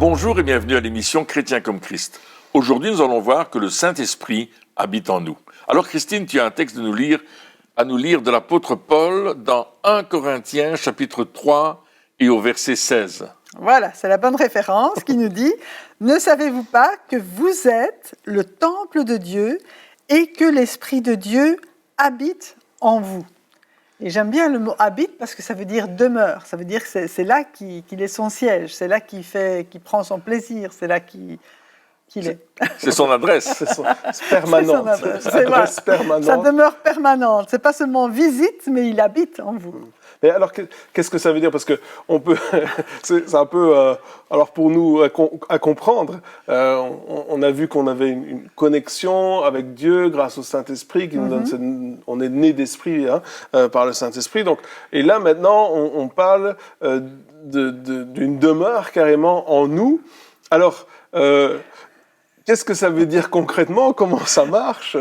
Bonjour et bienvenue à l'émission Chrétien comme Christ. Aujourd'hui, nous allons voir que le Saint-Esprit habite en nous. Alors Christine, tu as un texte à nous lire de l'apôtre Paul dans 1 Corinthiens chapitre 3 et au verset 16. Voilà, c'est la bonne référence qui nous dit « Ne savez-vous pas que vous êtes le temple de Dieu et que l'Esprit de Dieu habite en vous ?» Et j'aime bien le mot « habite » parce que ça veut dire « demeure ». Ça veut dire que c'est là qu'il est son siège, c'est là qu'il prend son plaisir, c'est là qu'il est. C'est son adresse. C'est permanent. C'est permanente. Sa demeure permanente. Ce n'est pas seulement visite, mais il habite en vous. Mais alors, qu'est-ce que ça veut dire? Parce que on peut, c'est un peu, alors pour nous à comprendre, on a vu qu'on avait une connexion avec Dieu grâce au Saint-Esprit qui nous donne, on est né d'esprit par le Saint-Esprit. Donc, et là maintenant, on parle d'une demeure carrément en nous. Alors, qu'est-ce que ça veut dire concrètement? Comment ça marche?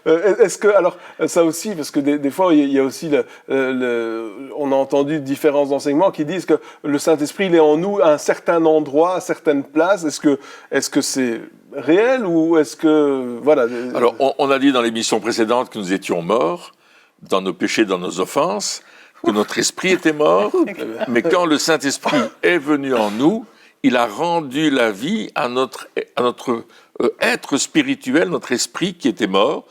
Est-ce que, alors, ça aussi, parce que des fois, il y a aussi on a entendu différents enseignements qui disent que le Saint-Esprit, il est en nous à un certain endroit, à certaines places. Est-ce que c'est réel ou est-ce que, voilà. Alors, on a dit dans l'émission précédente que nous étions morts dans nos péchés, dans nos offenses, que notre esprit était mort, mais quand le Saint-Esprit est venu en nous, il a rendu la vie à notre être spirituel, notre esprit qui était mort,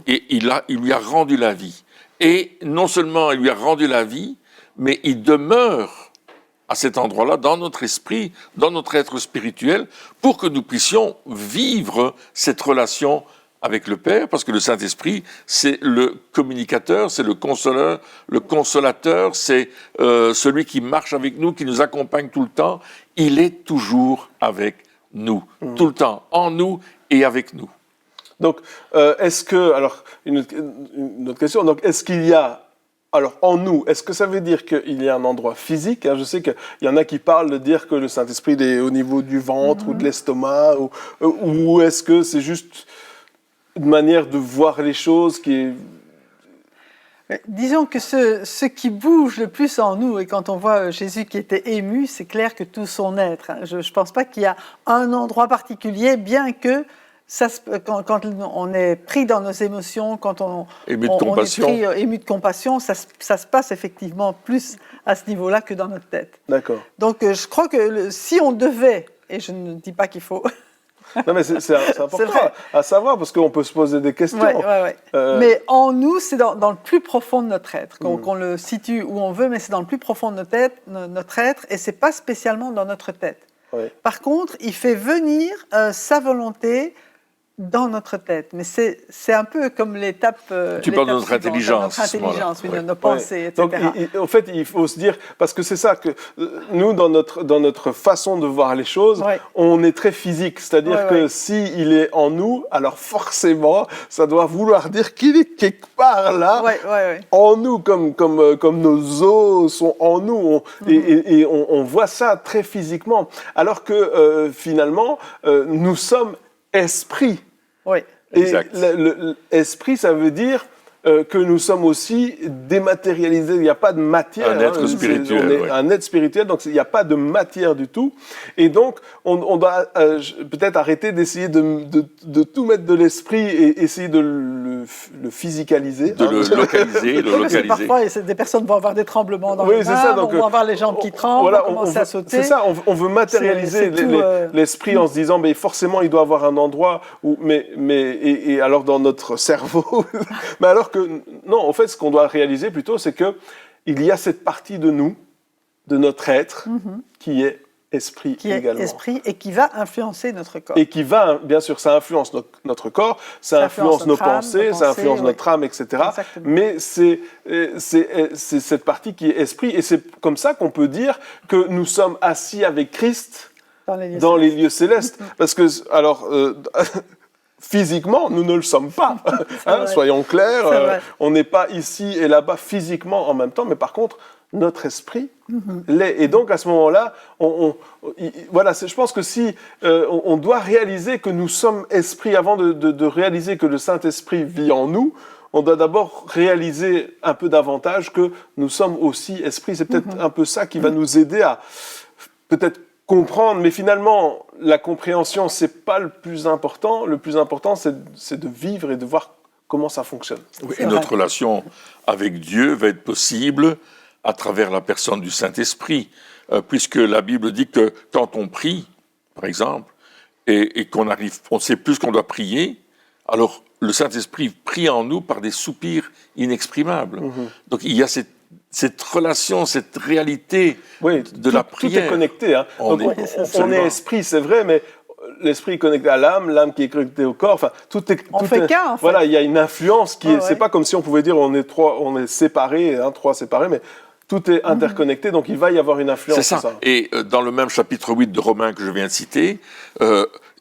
et il lui a rendu la vie. Et non seulement il lui a rendu la vie, mais il demeure à cet endroit-là, dans notre esprit, dans notre être spirituel, pour que nous puissions vivre cette relation avec le Père, parce que le Saint-Esprit, c'est le communicateur, c'est le consolateur, c'est celui qui marche avec nous, qui nous accompagne tout le temps. Il est toujours avec nous, tout le temps, en nous et avec nous. Donc, est-ce que, alors, une autre question, donc, est-ce qu'il y a, alors, en nous, est-ce que ça veut dire qu'il y a un endroit physique? Je sais qu'il y en a qui parlent de dire que le Saint-Esprit est au niveau du ventre ou de l'estomac, ou est-ce que c'est juste une manière de voir les choses qui est... Disons que ce qui bouge le plus en nous, et quand on voit Jésus qui était ému, c'est clair que tout son être. Je ne pense pas qu'il y a un endroit particulier, bien que quand on est pris dans nos émotions, quand on est pris ému de compassion, ça se passe effectivement plus à ce niveau-là que dans notre tête. D'accord. Donc je crois que si on devait, et je ne dis pas qu'il faut... Non, mais c'est important à savoir, parce qu'on peut se poser des questions. Ouais. Mais en nous, c'est dans le plus profond de notre être, qu'on le situe où on veut, mais c'est dans le plus profond de notre être, et c'est pas spécialement dans notre tête. Ouais. Par contre, il fait venir sa volonté dans notre tête. Mais c'est un peu comme l'étape... Tu parles de notre intelligence. Notre intelligence, oui, de nos pensées, etc. Donc, en fait, il faut se dire, parce que c'est ça que nous, dans notre façon de voir les choses, on est très physique. C'est-à-dire que s'il est en nous, alors forcément, ça doit vouloir dire qu'il est quelque part là, en nous, comme nos os sont en nous. Et on voit ça très physiquement. Alors que finalement, nous sommes esprit. Oui. Et l'esprit, ça veut dire que nous sommes aussi dématérialisés. Il n'y a pas de matière. Un être spirituel. On est un être spirituel, donc il n'y a pas de matière du tout. Et donc, on doit peut-être arrêter d'essayer de tout mettre de l'esprit et essayer de le physicaliser. De le localiser. Parfois, des personnes vont avoir des tremblements dans les mains, vont avoir les jambes qui tremblent, vont commencer à sauter. C'est ça, on veut matérialiser l'esprit en se disant, mais forcément, il doit avoir un endroit où... Et alors, dans notre cerveau... mais alors que, non, en fait, ce qu'on doit réaliser plutôt, c'est qu'il y a cette partie de nous, de notre être, qui est esprit également. Esprit et qui va influencer notre corps. Et qui va, bien sûr, ça influence notre corps, ça influence nos pensées, ça influence notre âme, etc. Exactement. Mais c'est cette partie qui est esprit, et c'est comme ça qu'on peut dire que nous sommes assis avec Christ dans les lieux célestes. Parce que, alors... physiquement, nous ne le sommes pas. Soyons clairs, on n'est pas ici et là-bas physiquement en même temps, mais par contre, notre esprit l'est. Et donc, à ce moment-là, voilà, je pense que si on doit réaliser que nous sommes esprit, avant de réaliser que le Saint-Esprit vit en nous, on doit d'abord réaliser un peu davantage que nous sommes aussi esprit. C'est peut-être un peu ça qui va nous aider à peut-être comprendre, mais finalement, la compréhension, c'est pas le plus important. Le plus important, c'est de vivre et de voir comment ça fonctionne. Oui, et notre relation avec Dieu va être possible à travers la personne du Saint-Esprit, puisque la Bible dit que quand on prie, par exemple, et qu'on on sait plus qu'on doit prier, alors le Saint-Esprit prie en nous par des soupirs inexprimables. Donc il y a cette relation, cette réalité de la prière. Tout est connecté. Hein. On est esprit, c'est vrai, mais l'esprit est connecté à l'âme qui est connectée au corps. Enfin, on fait qu'un, en fait. Voilà, il y a une influence qui est. C'est pas comme si on pouvait dire on est séparés, hein, trois séparés, mais tout est interconnecté, donc il va y avoir une influence. C'est ça. Et dans le même chapitre 8 de Romains que je viens de citer,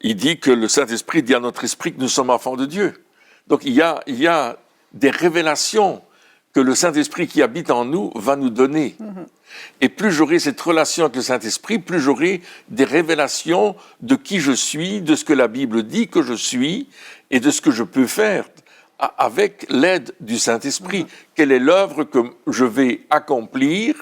il dit que le Saint-Esprit dit à notre esprit que nous sommes enfants de Dieu. Donc il y a des révélations que le Saint-Esprit qui habite en nous va nous donner. Et plus j'aurai cette relation avec le Saint-Esprit, plus j'aurai des révélations de qui je suis, de ce que la Bible dit que je suis, et de ce que je peux faire avec l'aide du Saint-Esprit. Quelle est l'œuvre que je vais accomplir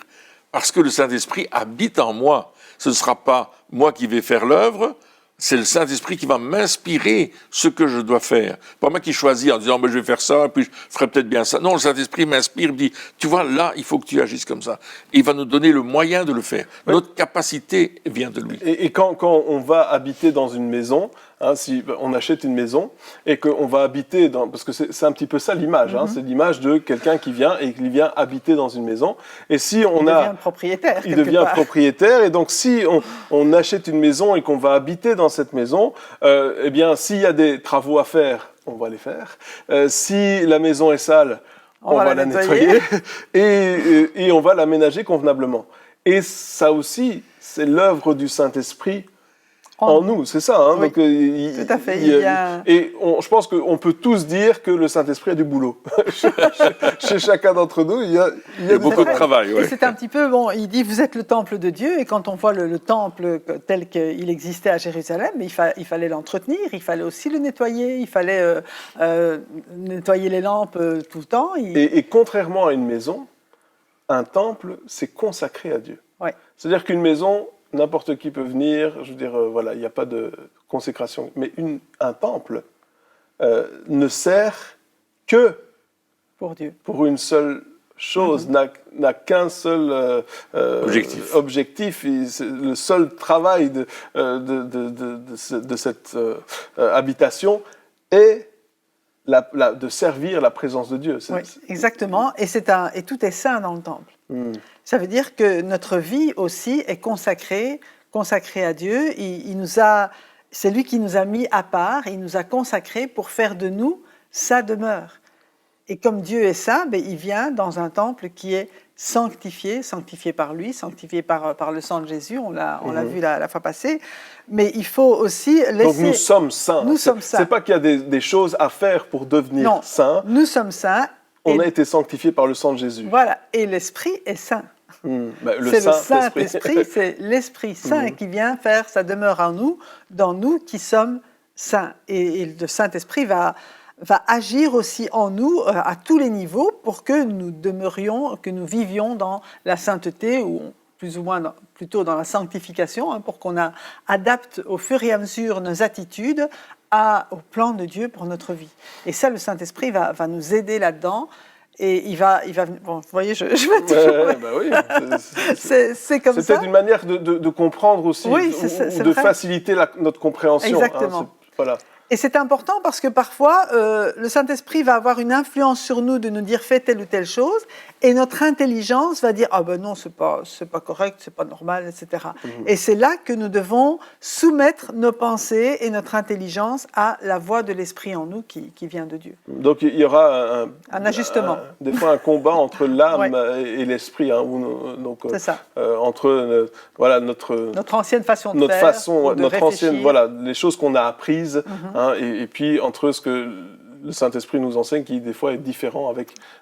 parce que le Saint-Esprit habite en moi. Ce ne sera pas moi qui vais faire l'œuvre, c'est le Saint-Esprit qui va m'inspirer ce que je dois faire. Pas moi qui choisis en disant, je vais faire ça, puis je ferai peut-être bien ça. Non, le Saint-Esprit m'inspire, me dit, tu vois, là, il faut que tu agisses comme ça. Et il va nous donner le moyen de le faire. Oui. Notre capacité vient de lui. Et quand on va habiter dans une maison, hein, si on achète une maison et qu'on va habiter dans... Parce que c'est un petit peu ça l'image, hein, c'est l'image de quelqu'un qui vient et qui vient habiter dans une maison. Et si on il devient propriétaire. Il devient propriétaire. Et donc, si on achète une maison et qu'on va habiter dans cette maison, eh bien, s'il y a des travaux à faire, on va les faire. Si la maison est sale, on va la nettoyer. Et on va l'aménager convenablement. Et ça aussi, c'est l'œuvre du Saint-Esprit en nous, c'est ça. Hein? Oui, donc, tout à fait. Je pense qu'on peut tous dire que le Saint-Esprit a du boulot. Chez chacun d'entre nous, il y a beaucoup de travail. Ouais. Et c'est un petit peu, il dit, vous êtes le temple de Dieu, et quand on voit le temple tel qu'il existait à Jérusalem, il fallait l'entretenir, il fallait aussi le nettoyer, il fallait nettoyer les lampes tout le temps. Et contrairement à une maison, un temple, c'est consacré à Dieu. Ouais. C'est-à-dire qu'une maison... N'importe qui peut venir, je veux dire, voilà, il n'y a pas de consécration. Mais un temple ne sert que pour Dieu. Pour une seule chose, n'a qu'un seul objectif. Le seul travail de cette habitation est de servir la présence de Dieu. Oui, exactement. Et tout est saint dans le temple. Ça veut dire que notre vie aussi est consacrée à Dieu. C'est lui qui nous a mis à part, il nous a consacrés pour faire de nous sa demeure. Et comme Dieu est saint, il vient dans un temple qui est sanctifié par lui, sanctifié par le sang de Jésus, on l'a vu la fois passée. Mais il faut aussi laisser... Donc nous sommes saints. Nous sommes saints. C'est pas qu'il y a des choses à faire pour devenir saints. Nous sommes saints. On a été sanctifiés par le sang de Jésus. Voilà, et l'Esprit est saint. C'est le Saint-Esprit, c'est l'Esprit Saint qui vient faire sa demeure en nous, dans nous qui sommes saints. Et le Saint-Esprit va agir aussi en nous à tous les niveaux pour que nous demeurions, que nous vivions dans la sainteté ou plus ou moins plutôt dans la sanctification, pour qu'on adapte au fur et à mesure nos attitudes au plan de Dieu pour notre vie. Et ça, le Saint-Esprit va nous aider là-dedans. Et il va bon, vous voyez, je vais toujours... oui, c'est comme ça. C'est peut-être une manière de comprendre aussi, ou de faciliter notre compréhension. Exactement. Voilà. Et c'est important parce que parfois, le Saint-Esprit va avoir une influence sur nous de nous dire fais telle ou telle chose, et notre intelligence va dire non, c'est pas correct, c'est pas normal, etc. Et c'est là que nous devons soumettre nos pensées et notre intelligence à la voix de l'Esprit en nous qui vient de Dieu. Donc il y aura un ajustement. Des fois un combat entre l'âme et l'esprit, c'est ça. Entre notre ancienne façon de faire, notre ancienne les choses qu'on a apprises. Et puis entre ce que le Saint-Esprit nous enseigne, qui des fois est différent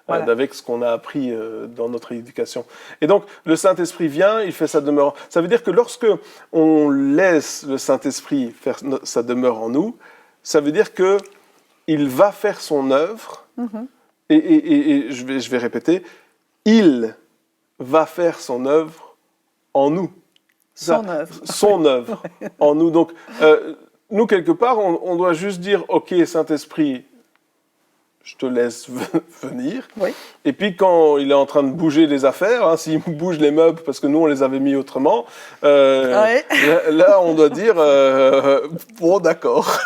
avec ce qu'on a appris dans notre éducation. Et donc le Saint-Esprit vient, il fait sa demeure. Ça veut dire que lorsque on laisse le Saint-Esprit faire sa demeure en nous, ça veut dire que il va faire son œuvre. Et je vais répéter, il va faire son œuvre en nous. son œuvre en nous. Donc, nous, quelque part, on doit juste dire, OK, Saint-Esprit, je te laisse venir. Oui. Et puis, quand il est en train de bouger les affaires, s'il bouge les meubles, parce que nous, on les avait mis autrement, là, on doit dire, bon, d'accord.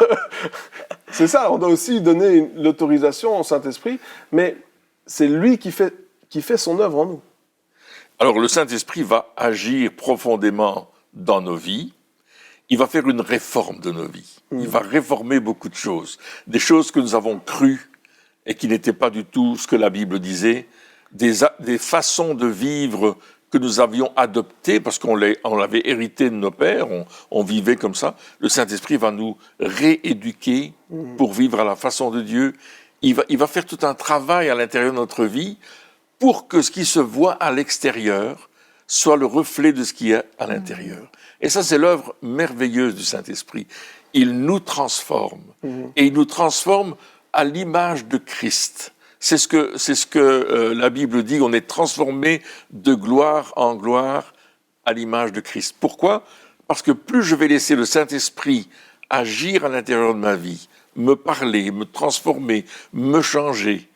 C'est ça, on doit aussi donner l'autorisation au Saint-Esprit, mais c'est lui qui fait son œuvre en nous. Alors, le Saint-Esprit va agir profondément dans nos vies. Il va faire une réforme de nos vies. Il va réformer beaucoup de choses. Des choses que nous avons crues et qui n'étaient pas du tout ce que la Bible disait. Des façons de vivre que nous avions adoptées parce qu'on l'avait hérité de nos pères. On vivait comme ça. Le Saint-Esprit va nous rééduquer pour vivre à la façon de Dieu. Il va faire tout un travail à l'intérieur de notre vie pour que ce qui se voit à l'extérieur soit le reflet de ce qui est à l'intérieur. Et ça, c'est l'œuvre merveilleuse du Saint-Esprit. Il nous transforme. Et il nous transforme à l'image de Christ. C'est ce que la Bible dit, on est transformé de gloire en gloire à l'image de Christ. Pourquoi ? Parce que plus je vais laisser le Saint-Esprit agir à l'intérieur de ma vie, me parler, me transformer, me changer,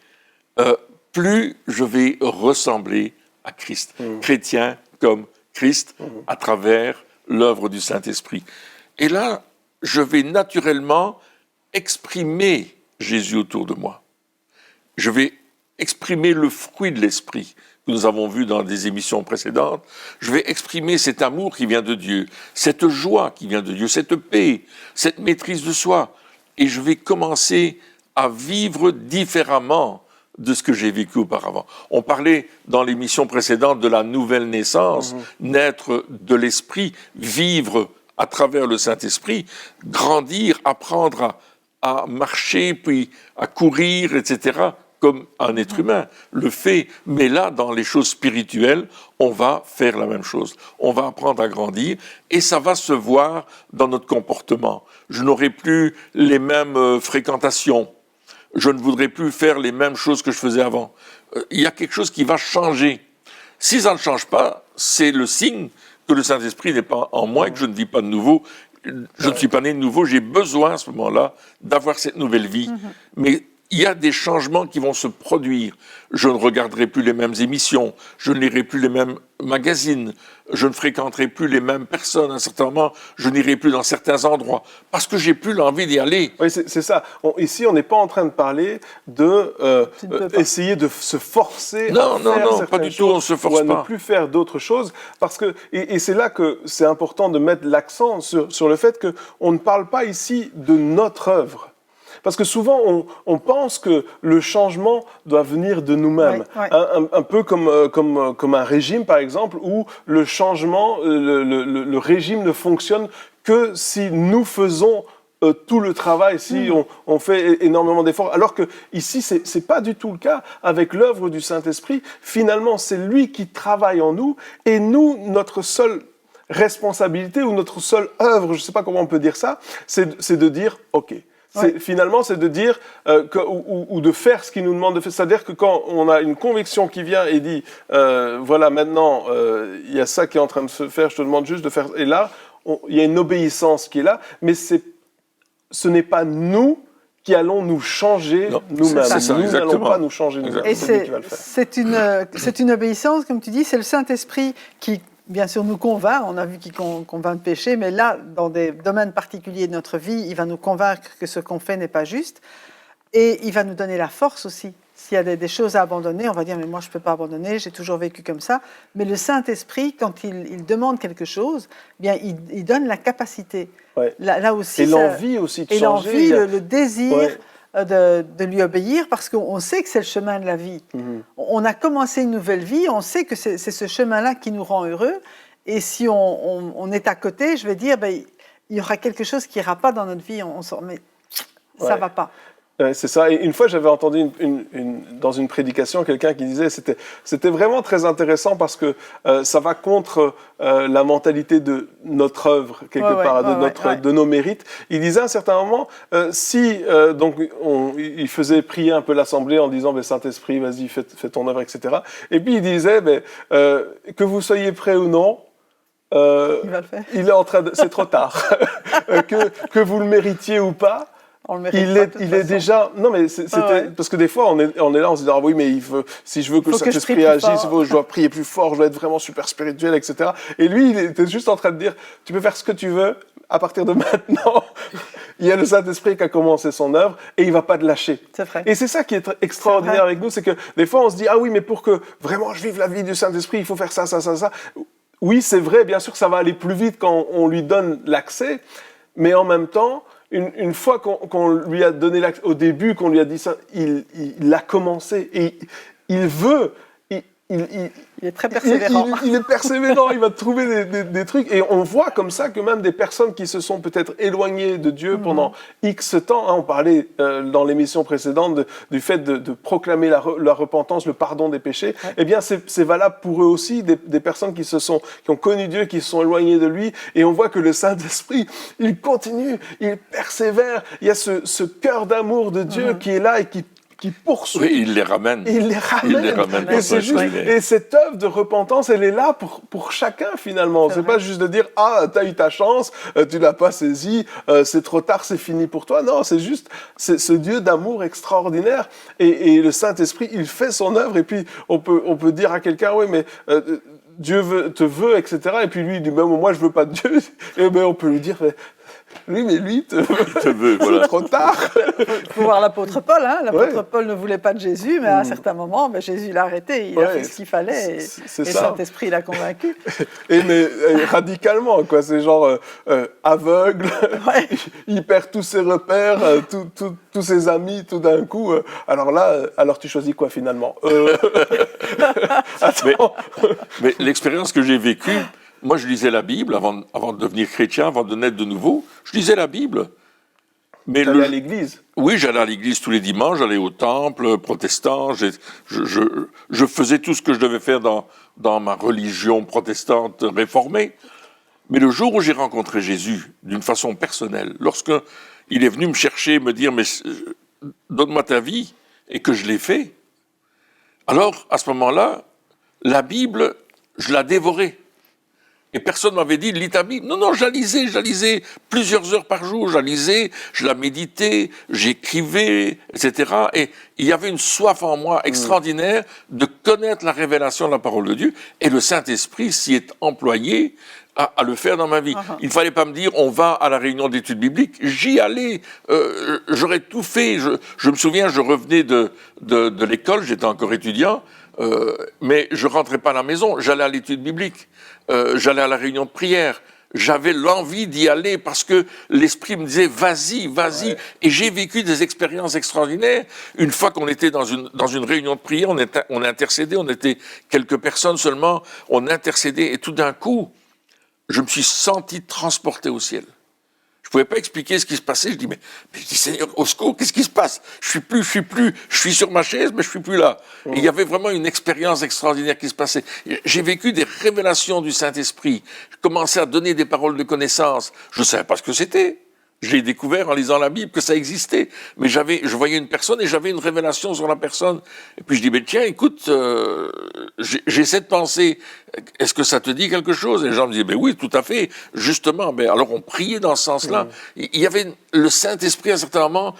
plus je vais ressembler à Christ. Chrétien comme Christ, à travers l'œuvre du Saint-Esprit. Et là, je vais naturellement exprimer Jésus autour de moi. Je vais exprimer le fruit de l'Esprit que nous avons vu dans des émissions précédentes. Je vais exprimer cet amour qui vient de Dieu, cette joie qui vient de Dieu, cette paix, cette maîtrise de soi. Et je vais commencer à vivre différemment de ce que j'ai vécu auparavant. On parlait dans l'émission précédente de la nouvelle naissance, naître de l'Esprit, vivre à travers le Saint-Esprit, grandir, apprendre à marcher, puis à courir, etc., comme un être humain le fait. Mais là, dans les choses spirituelles, on va faire la même chose. On va apprendre à grandir et ça va se voir dans notre comportement. Je n'aurai plus les mêmes fréquentations. Je ne voudrais plus faire les mêmes choses que je faisais avant. Il y a quelque chose qui va changer. Si ça ne change pas, c'est le signe que le Saint-Esprit n'est pas en moi et que je ne vis pas de nouveau. Je ne suis pas né de nouveau, j'ai besoin à ce moment-là d'avoir cette nouvelle vie. Mais il y a des changements qui vont se produire. Je ne regarderai plus les mêmes émissions, je ne lirai plus les mêmes magazines, je ne fréquenterai plus les mêmes personnes. À un certain moment, je n'irai plus dans certains endroits parce que j'ai plus l'envie d'y aller. Oui, c'est ça. Ici, on n'est pas en train de parler de essayer de se forcer à faire certaines pas du tout, on se force ou à pas. ne plus faire d'autres choses. Parce que, et c'est là que c'est important de mettre l'accent sur le fait qu'on ne parle pas ici de notre œuvre. Parce que souvent, on pense que le changement doit venir de nous-mêmes. Ouais. Un peu comme un régime, par exemple, où le changement, le régime ne fonctionne que si nous faisons tout le travail, si on fait énormément d'efforts. Alors que ici, c'est pas du tout le cas. Avec l'œuvre du Saint-Esprit, finalement, c'est lui qui travaille en nous, et nous, notre seule responsabilité ou notre seule œuvre, je sais pas comment on peut dire ça, c'est de dire, OK. Finalement, c'est de dire ou de faire ce qu'il nous demande de faire. C'est-à-dire que quand on a une conviction qui vient et dit voilà, maintenant, il y a ça qui est en train de se faire, je te demande juste de faire. Et là, il y a une obéissance qui est là, mais ce n'est pas nous qui allons nous changer nous-mêmes. Nous n'allons pas nous changer nous-mêmes. Et c'est lui qui va le faire. c'est une obéissance, comme tu dis, c'est le Saint-Esprit qui, bien sûr, nous convainc. On a vu qu'il convainc de péché, mais là, dans des domaines particuliers de notre vie, il va nous convaincre que ce qu'on fait n'est pas juste. Et il va nous donner la force aussi. S'il y a des choses à abandonner, on va dire, mais moi, je ne peux pas abandonner, j'ai toujours vécu comme ça. Mais le Saint-Esprit, quand il demande quelque chose, bien, il donne la capacité. Ouais. Là aussi, et l'envie aussi de et changer. l'envie, le désir de lui obéir, parce qu'on sait que c'est le chemin de la vie. On a commencé une nouvelle vie, on sait que c'est ce chemin-là qui nous rend heureux. Et si on est à côté, je vais dire, ben, il y aura quelque chose qui n'ira pas dans notre vie. Mais ça ne va pas. C'est ça. Et une fois, j'avais entendu dans une prédication quelqu'un qui disait, c'était vraiment très intéressant parce que ça va contre la mentalité de notre œuvre, quelque part, de nos mérites. Il disait à un certain moment, donc il faisait prier un peu l'Assemblée en disant, Saint-Esprit, vas-y, fais ton œuvre, etc. Et puis il disait, que vous soyez prêts ou non, Il va le faire. il est en train de... C'est trop tard. que vous le méritiez ou pas, On le mérite il pas, est, de toute il est façon. déjà... Non, mais c'était... ouais. Parce que des fois, on est là, on se dit, ah oui, mais si je veux que le Faut que je Saint-Esprit prie plus agisse, fort. je dois prier plus fort, je dois être vraiment super spirituel, etc. Et lui, il était juste en train de dire, tu peux faire ce que tu veux, à partir de maintenant, il y a le Saint-Esprit qui a commencé son œuvre, et il va pas te lâcher. C'est vrai. Et c'est ça qui est extraordinaire C'est vrai. avec nous, c'est que des fois, on se dit, ah oui, mais pour que vraiment je vive la vie du Saint-Esprit, il faut faire ça, ça, ça, ça. Oui, c'est vrai, bien sûr, ça va aller plus vite quand on lui donne l'accès, mais en même temps, une fois qu'on lui a donné l'accès, au début, qu'on lui a dit ça, il a commencé et il veut. Il est très persévérant. Il est persévérant, il va trouver des trucs. Et on voit comme ça que même des personnes qui se sont peut-être éloignées de Dieu pendant X temps, hein, on parlait dans l'émission précédente du fait de proclamer la repentance, le pardon des péchés, eh bien c'est valable pour eux aussi, des personnes qui ont connu Dieu, qui se sont éloignées de lui. Et on voit que le Saint-Esprit, il continue, il persévère. Il y a ce cœur d'amour de Dieu qui est là et qui poursuit. Oui, il les ramène. Il les ramène. pour Et, ça, et cette œuvre de repentance, elle est là pour chacun finalement. C'est pas juste de dire « Ah, t'as eu ta chance, tu l'as pas saisie, c'est trop tard, c'est fini pour toi. » Non, c'est juste ce Dieu d'amour extraordinaire. Et le Saint-Esprit, il fait son œuvre. Et puis, on peut dire à quelqu'un « Oui, mais... Dieu te veut, etc. » Et puis lui, il dit « Ben, moi, je veux pas de Dieu. » Et ben, on peut lui dire « lui te veut. Voilà. C'est trop tard. » Il faut voir l'apôtre Paul. Hein. L'apôtre Ouais. Paul ne voulait pas de Jésus, mais à un certain moment, Jésus l'a arrêté. Il a fait ce qu'il fallait. C'est et le ça. Saint-Esprit l'a convaincu. Mais radicalement, quoi. C'est genre aveugle, Ouais. il perd tous ses repères, tous ses amis, tout d'un coup. Alors là, tu choisis quoi finalement Attends. Mais l'expérience que j'ai vécue, moi je lisais la Bible avant de devenir chrétien, avant de naître de nouveau. Je lisais la Bible. Mais T'allais à l'église. Oui, j'allais à l'église tous les dimanches, j'allais au temple protestant, je faisais tout ce que je devais faire dans ma religion protestante réformée. Mais le jour où j'ai rencontré Jésus d'une façon personnelle, lorsqu'il est venu me chercher, me dire « mais donne-moi ta vie » et que je l'ai fait, alors à ce moment-là, la Bible, je la dévorais. Et personne ne m'avait dit, lis ta Bible. Non, je la lisais plusieurs heures par jour, je la lisais, je la méditais, j'écrivais, etc. Et il y avait une soif en moi extraordinaire de connaître la révélation de la parole de Dieu, et le Saint-Esprit s'y est employé à le faire dans ma vie. Il ne fallait pas me dire, on va à la réunion d'études bibliques. J'y allais, j'aurais tout fait. Je me souviens, je revenais de l'école, j'étais encore étudiant, mais je rentrais pas à la maison, j'allais à l'étude biblique. J'allais à la réunion de prière, j'avais l'envie d'y aller parce que l'Esprit me disait vas-y. Ouais. Et j'ai vécu des expériences extraordinaires. Une fois qu'on était dans une réunion de prière, on intercédait, on était quelques personnes seulement, on intercédait et tout d'un coup, je me suis senti transporté au ciel. Je pouvais pas expliquer ce qui se passait. Je dis Seigneur, au secours, qu'est-ce qui se passe? Je suis sur ma chaise, mais je suis plus là. Et il y avait vraiment une expérience extraordinaire qui se passait. J'ai vécu des révélations du Saint-Esprit. Je commençais à donner des paroles de connaissance. Je savais pas ce que c'était. J'ai découvert en lisant la Bible que ça existait. Mais je voyais une personne et j'avais une révélation sur la personne. Et puis je dis, tiens, écoute, j'ai cette pensée. Est-ce que ça te dit quelque chose? Et les gens me disaient, oui, tout à fait. Justement, alors on priait dans ce sens-là. Il y avait le Saint-Esprit, à un certain moment,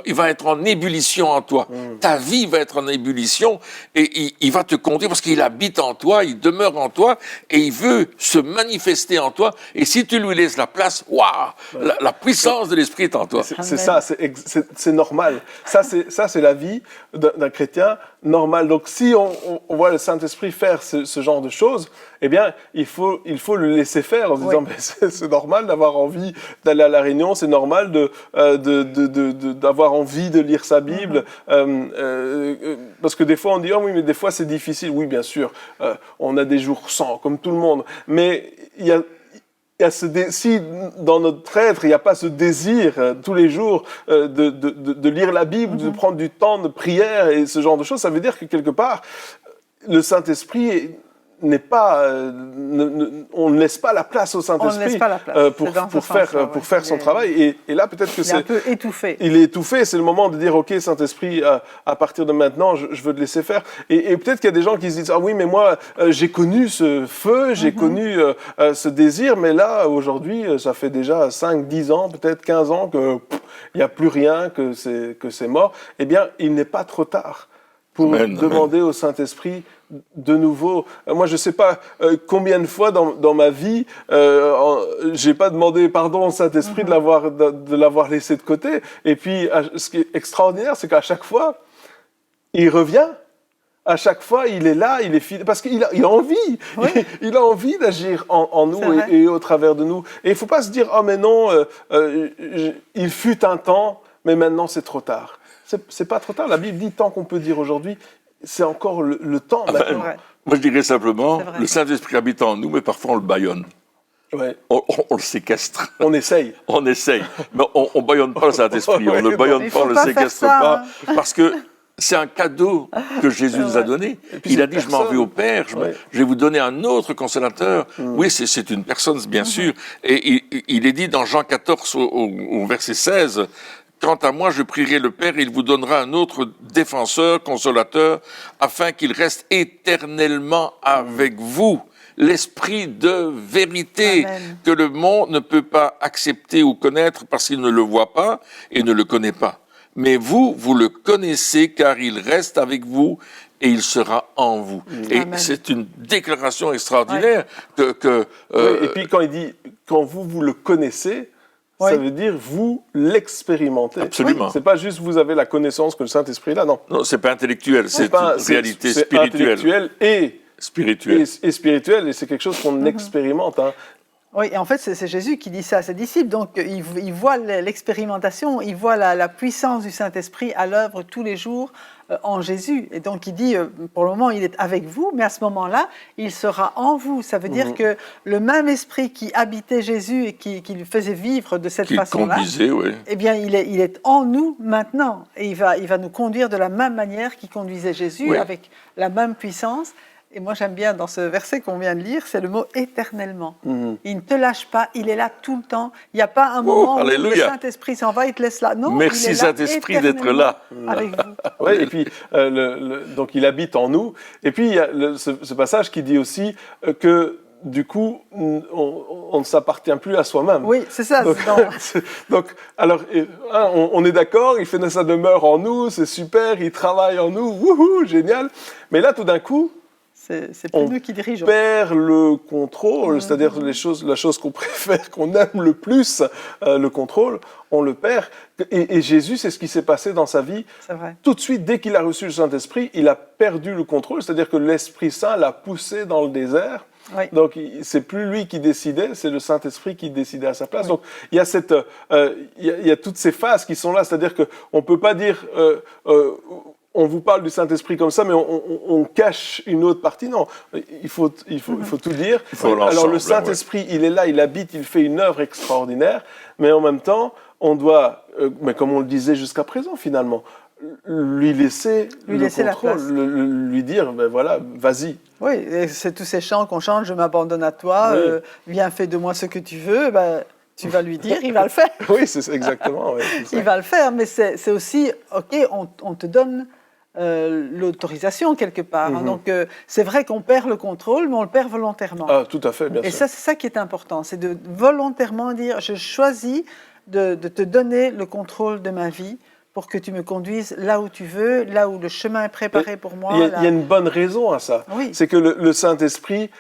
il va être en ébullition en toi. Ta vie va être en ébullition et il va te conduire parce qu'il habite en toi, il demeure en toi et il veut se manifester en toi. Et si tu lui laisses la place, waouh, la puissance de l'Esprit est en toi. C'est ça, c'est normal. Ça, c'est la vie d'un chrétien normal. Donc, si on voit le Saint-Esprit faire ce genre de choses, eh bien, il faut le laisser faire en se disant, c'est normal d'avoir envie d'aller à la réunion, c'est normal d'avoir envie de lire sa Bible, parce que des fois on dit, oh oui, mais des fois c'est difficile. Oui, bien sûr, on a des jours sans, comme tout le monde, mais il y a si dans notre être, il n'y a pas ce désir tous les jours de lire la Bible, de prendre du temps de prière et ce genre de choses, ça veut dire que quelque part, le Saint-Esprit n'est pas, on ne laisse pas la place au Saint-Esprit pour faire son travail. Et là, peut-être que il est un peu étouffé. Il est étouffé. C'est le moment de dire, OK, Saint-Esprit, à partir de maintenant, je veux te laisser faire. Et peut-être qu'il y a des gens qui se disent, ah oui, mais moi, j'ai connu ce feu, j'ai connu ce désir, mais là, aujourd'hui, ça fait déjà 5, 10 ans, peut-être 15 ans qu'il n'y a plus rien, que c'est mort. Eh bien, il n'est pas trop tard pour demander au Saint-Esprit de nouveau. Moi, je ne sais pas combien de fois dans ma vie, j'ai pas demandé pardon au Saint-Esprit de l'avoir laissé de côté. Et puis, ce qui est extraordinaire, c'est qu'à chaque fois, il revient. À chaque fois, il est là, il est fidèle, parce qu'il a envie. Oui. Il a envie d'agir en nous et au travers de nous. Et il ne faut pas se dire, oh mais non, il fut un temps, mais maintenant c'est trop tard. C'est pas trop tard. La Bible dit, tant qu'on peut dire aujourd'hui, c'est encore le temps. Moi, je dirais simplement, le Saint-Esprit habite en nous, mais parfois on le bâillonne. Ouais. On le séquestre. On essaye. On essaye. Mais on ne bâillonne pas le Saint-Esprit. On ne le bâillonne pas, on ne le séquestre pas. Parce que c'est un cadeau que Jésus nous a donné. Il a dit, je m'en vais au Père, je vais vous donner un autre consolateur. Oui, c'est une personne, bien sûr. Et il est dit dans Jean 14, au verset 16, « Quant à moi, je prierai le Père, et il vous donnera un autre défenseur, consolateur, afin qu'il reste éternellement avec vous. » L'esprit de vérité. Amen. Que le monde ne peut pas accepter ou connaître parce qu'il ne le voit pas et ne le connaît pas. Mais vous le connaissez car il reste avec vous et il sera en vous. Et c'est une déclaration extraordinaire oui, et puis quand il dit, quand vous le connaissez, ça veut dire vous l'expérimentez. Absolument. Oui. C'est pas juste vous avez la connaissance que le Saint-Esprit est là, non. Non, c'est pas intellectuel, c'est une réalité c'est spirituelle. Intellectuel et spirituel. Et spirituel, et c'est quelque chose qu'on expérimente. Hein. Oui, et en fait, c'est Jésus qui dit ça à ses disciples. Donc, il voit l'expérimentation, il voit la puissance du Saint-Esprit à l'œuvre tous les jours en Jésus. Et donc, il dit, pour le moment, il est avec vous, mais à ce moment-là, il sera en vous. Ça veut dire que le même esprit qui habitait Jésus et qui le faisait vivre de cette façon-là, eh bien, il est en nous maintenant. Et il va nous conduire de la même manière qu'il conduisait Jésus, avec la même puissance. Et moi, j'aime bien dans ce verset qu'on vient de lire, c'est le mot « éternellement ». Il ne te lâche pas, il est là tout le temps. Il n'y a pas un moment où le Saint-Esprit s'en va, il te laisse là. Non, merci Saint-Esprit d'être là. Avec vous. Oui, et puis, donc il habite en nous. Et puis, il y a ce passage qui dit aussi que, du coup, on ne s'appartient plus à soi-même. Oui, c'est ça. Donc, alors, on est d'accord, il fait de sa demeure en nous, c'est super, il travaille en nous, wouhou, génial. Mais là, tout d'un coup, c'est plus nous qui dirigeons. On perd le contrôle, c'est-à-dire la chose qu'on préfère, qu'on aime le plus, le contrôle, on le perd. Et Jésus, c'est ce qui s'est passé dans sa vie. C'est vrai. Tout de suite, dès qu'il a reçu le Saint-Esprit, il a perdu le contrôle, c'est-à-dire que l'Esprit Saint l'a poussé dans le désert. Oui. Donc, c'est plus lui qui décidait, c'est le Saint-Esprit qui décidait à sa place. Oui. Donc, il y a toutes ces phases qui sont là, c'est-à-dire qu'on ne peut pas dire... on vous parle du Saint-Esprit comme ça, mais on cache une autre partie. Non, il faut tout dire. Alors le Saint-Esprit, il est là, il habite, il fait une œuvre extraordinaire, mais en même temps, on doit, mais comme on le disait jusqu'à présent finalement, lui laisser le contrôle, lui dire, ben voilà, vas-y. Oui, et c'est tous ces chants qu'on chante, je m'abandonne à toi, viens, fais de moi ce que tu veux, ben, tu vas lui dire, il va le faire. Oui, c'est exactement. Oui, c'est ça. Il va le faire, mais c'est aussi, ok, on te donne l'autorisation quelque part. Hein. Donc, c'est vrai qu'on perd le contrôle, mais on le perd volontairement. Ah, tout à fait, bien sûr. Et ça, c'est ça qui est important, c'est de volontairement dire, je choisis de te donner le contrôle de ma vie pour que tu me conduises là où tu veux, là où le chemin est préparé pour moi. Il y a une bonne raison à ça. Oui. C'est que le Saint-Esprit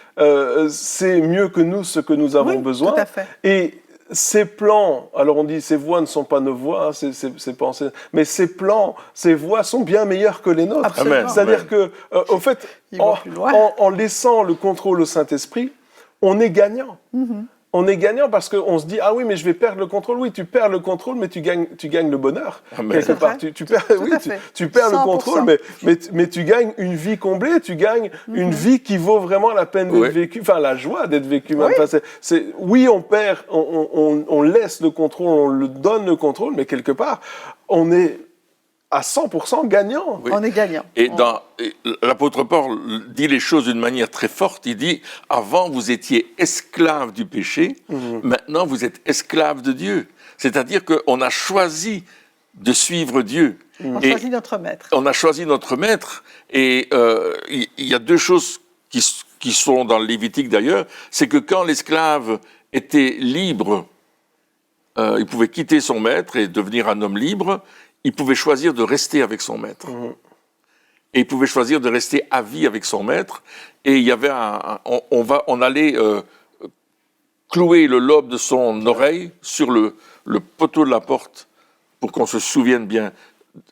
sait mieux que nous ce que nous avons besoin. Tout à fait. Et ses plans, alors on dit ses voies ne sont pas nos voies, hein, ses pensées, mais ses plans, ses voies sont bien meilleures que les nôtres. C'est-à-dire que, au fait, en laissant le contrôle au Saint-Esprit, on est gagnant. On est gagnant parce qu'on se dit, ah oui, mais je vais perdre le contrôle. Oui, tu perds le contrôle, mais tu gagnes le bonheur. Quelque part. Tu perds le contrôle, mais tu gagnes une vie comblée, tu gagnes une vie qui vaut vraiment la peine d'être vécue, enfin la joie d'être vécue. Oui, oui, on perd, on laisse le contrôle, on le donne le contrôle, mais quelque part, on est à 100% gagnant. Oui. On est gagnant. Et l'apôtre Paul dit les choses d'une manière très forte. Il dit, avant vous étiez esclaves du péché, maintenant vous êtes esclaves de Dieu. C'est-à-dire qu'on a choisi de suivre Dieu. On choisit notre maître. On a choisi notre maître. Et il y a deux choses qui sont dans le Lévitique d'ailleurs. C'est que quand l'esclave était libre, il pouvait quitter son maître et devenir un homme libre. Il pouvait choisir de rester avec son maître. Et il pouvait choisir de rester à vie avec son maître. Et il y avait on allait clouer le lobe de son oreille sur le poteau de la porte pour qu'on se souvienne bien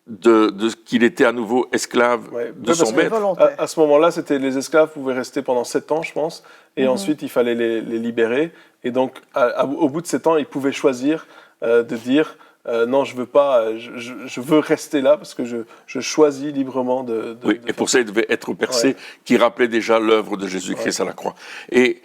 de qu'il était à nouveau esclave de son maître. À ce moment-là, les esclaves pouvaient rester pendant 7 ans, je pense. Et ensuite, il fallait les libérer. Et donc, au bout de 7 ans, ils pouvaient choisir de dire... non, je veux pas. Je veux rester là parce que je choisis librement de. Oui, et pour ça, il devait être percé, qui rappelait déjà l'œuvre de Jésus-Christ à la croix. Et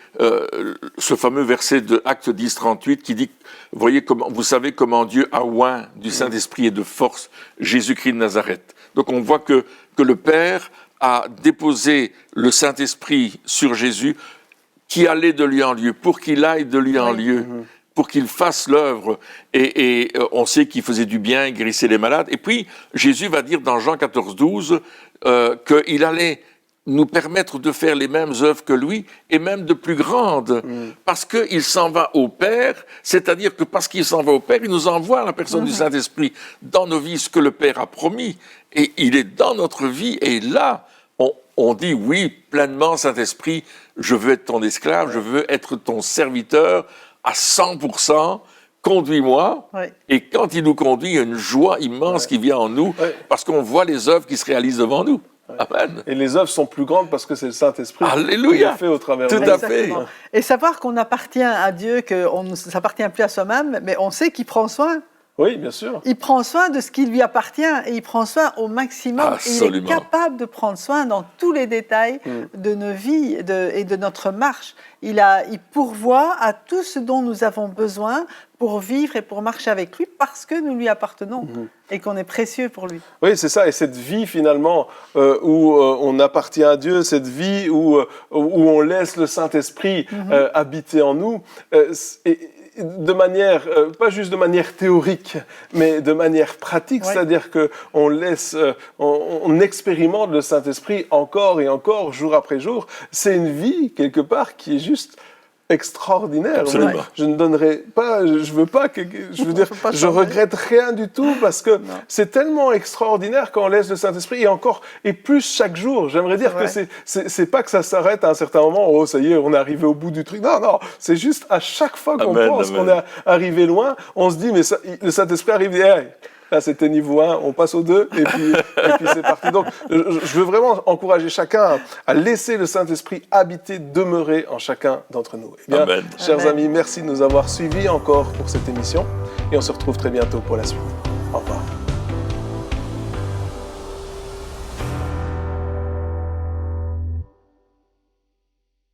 ce fameux verset de Actes 10, 38 qui dit, vous savez comment Dieu a oint du Saint-Esprit et de force Jésus-Christ de Nazareth. Donc on voit que le Père a déposé le Saint-Esprit sur Jésus, qui allait de lieu en lieu, pour qu'il aille de lieu en lieu. Pour qu'il fasse l'œuvre, et on sait qu'il faisait du bien, il guérissait les malades. Et puis, Jésus va dire dans Jean 14, 12, qu'il allait nous permettre de faire les mêmes œuvres que lui, et même de plus grandes, parce qu'il s'en va au Père, c'est-à-dire que parce qu'il s'en va au Père, il nous envoie la personne du Saint-Esprit dans nos vies, ce que le Père a promis, et il est dans notre vie, et là, on dit oui, pleinement, Saint-Esprit, je veux être ton esclave, je veux être ton serviteur, à 100%, conduis-moi. Oui. Et quand il nous conduit, il y a une joie immense qui vient en nous, parce qu'on voit les œuvres qui se réalisent devant nous. Amen. Et les œuvres sont plus grandes parce que c'est le Saint-Esprit Alléluia. qui le fait au travers de nous. Tout à fait. Et savoir qu'on appartient à Dieu, qu'on ne s'appartient plus à soi-même, mais on sait qu'il prend soin. Oui, bien sûr. Il prend soin de ce qui lui appartient et il prend soin au maximum. Absolument. Et il est capable de prendre soin dans tous les détails de nos vies et de notre marche. Il pourvoit à tout ce dont nous avons besoin pour vivre et pour marcher avec lui parce que nous lui appartenons et qu'on est précieux pour lui. Oui, c'est ça. Et cette vie finalement où on appartient à Dieu, cette vie où on laisse le Saint-Esprit habiter en nous, de manière, pas juste de manière théorique, mais de manière pratique, c'est-à-dire qu'on laisse, on expérimente le Saint-Esprit encore et encore, jour après jour. C'est une vie, quelque part, qui est juste extraordinaire. Absolument. Je ne donnerai pas, je veux pas que, je veux dire, je regrette rien du tout parce que c'est tellement extraordinaire quand on laisse le Saint-Esprit et plus chaque jour. J'aimerais dire que c'est pas que ça s'arrête à un certain moment, oh ça y est, on est arrivé au bout du truc. Non, c'est juste à chaque fois qu'on pense qu'on est arrivé loin, on se dit mais le Saint-Esprit arrive et hey, là, c'était niveau 1, on passe au 2, et puis c'est parti. Donc, je veux vraiment encourager chacun à laisser le Saint-Esprit habiter, demeurer en chacun d'entre nous. Eh bien, chers amis, merci de nous avoir suivis encore pour cette émission, et on se retrouve très bientôt pour la suite. Au revoir.